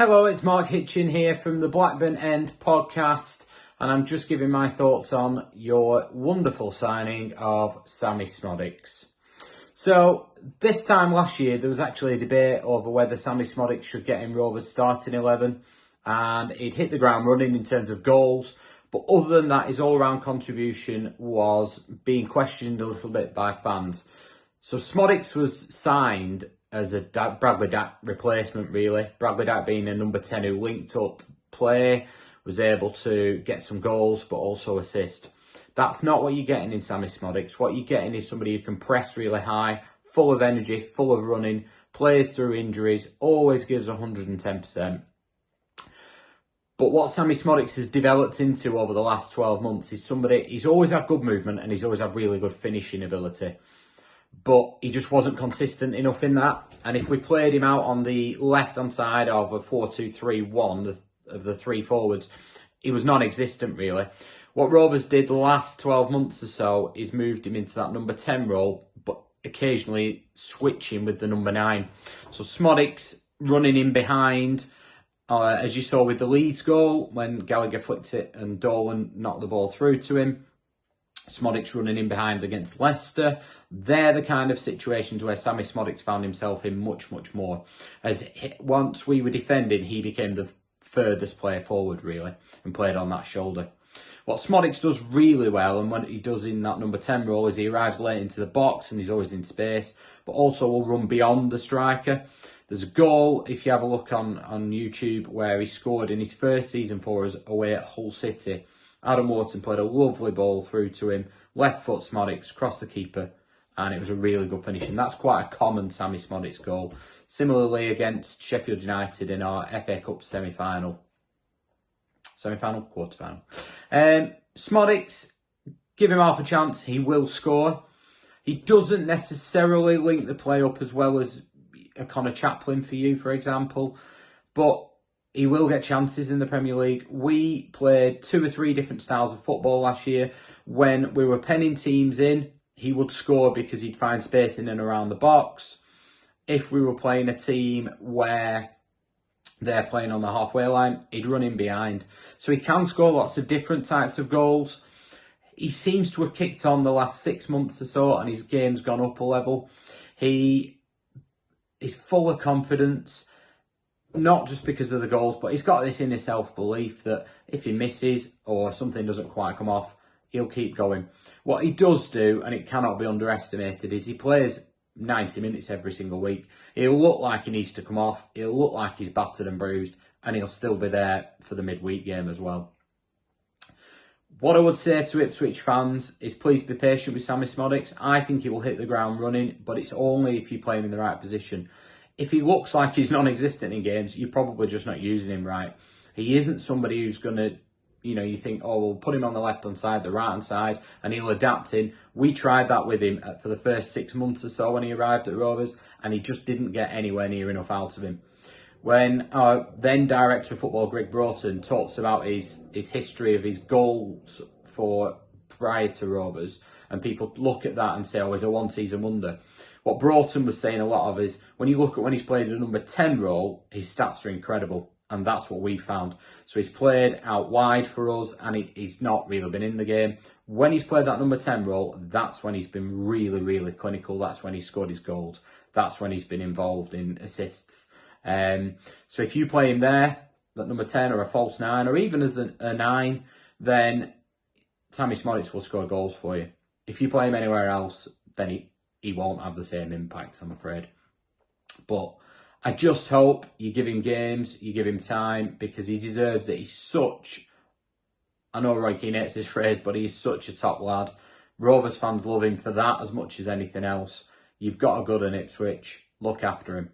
Hello, it's Mark Hitchin here from the Blackburn End podcast, and I'm just giving my thoughts on your wonderful signing of Sammi Szmodics. So, this time last year, there was actually a debate over whether Sammi Szmodics should get in Rovers' starting 11, and he'd hit the ground running in terms of goals, but other than that, his all-round contribution was being questioned a little bit by fans. So, Szmodics was signed as a Bradley Dack replacement, really. Bradley Dack being a number 10 who linked up play, was able to get some goals, but also assist. That's not what you're getting in Sammi Szmodics. What you're getting is somebody who can press really high, full of energy, full of running, plays through injuries, always gives 110%. But what Sammi Szmodics has developed into over the last 12 months is somebody, he's always had good movement and he's always had really good finishing ability. But he just wasn't consistent enough in that. And if we played him out on the left-hand side of a 4-2-3-1, of the three forwards, he was non-existent, really. What Rovers did the last 12 months or so is moved him into that number 10 role, but occasionally switching with the number 9. So Szmodics running in behind, as you saw with the Leeds goal, when Gallagher flicked it and Dolan knocked the ball through to him. Szmodics running in behind against Leicester. They're the kind of situations where Sammi Szmodics found himself in much, much more. As once we were defending, he became the furthest player forward, really, and played on that shoulder. What Szmodics does really well, and what he does in that number 10 role, is he arrives late into the box and he's always in space, but also will run beyond the striker. There's a goal, if you have a look on YouTube, where he scored in his first season for us away at Hull City. Adam Wharton played a lovely ball through to him, left foot Szmodics, crossed the keeper, and it was a really good finish. And that's quite a common Sammi Szmodics goal. Similarly against Sheffield United in our FA Cup quarter-final. Szmodics, give him half a chance, he will score. He doesn't necessarily link the play up as well as a Connor Chaplin for you, for example, but he will get chances in the Premier League. We played 2 or 3 different styles of football last year. When we were penning teams in, he would score because he'd find space in and around the box. If we were playing a team where they're playing on the halfway line, he'd run in behind. So he can score lots of different types of goals. He seems to have kicked on the last 6 months or so and his game's gone up a level. He is full of confidence. Not just because of the goals, but he's got this inner self-belief that if he misses or something doesn't quite come off, he'll keep going. What he does do, and it cannot be underestimated, is he plays 90 minutes every single week. He'll look like he needs to come off, he'll look like he's battered and bruised, and he'll still be there for the midweek game as well. What I would say to Ipswich fans is please be patient with Sammi Szmodics. I think he will hit the ground running, but it's only if you play him in the right position. If he looks like he's non-existent in games, you're probably just not using him right. He isn't somebody who's going to, you think, oh, we'll put him on the left-hand side, the right-hand side, and he'll adapt in. We tried that with him for the first 6 months or so when he arrived at Rovers, and he just didn't get anywhere near enough out of him. When then Director of Football, Greg Broughton, talks about his history of his goals for prior to Rovers, and people look at that and say, oh, he's a one-season wonder. What Broughton was saying a lot of is, when you look at when he's played a number 10 role, his stats are incredible. And that's what we found. So he's played out wide for us and he's not really been in the game. When he's played that number 10 role, that's when he's been really, really clinical. That's when he's scored his goals. That's when he's been involved in assists. So if you play him there, that number 10 or a false 9 or even as a 9, then Sammi Szmodics will score goals for you. If you play him anywhere else, then he won't have the same impact, I'm afraid. But I just hope you give him games, you give him time, because he deserves it. He's such, I know Roy Keane hates this phrase, but he's such a top lad. Rovers fans love him for that as much as anything else. You've got a good in Ipswich. Look after him.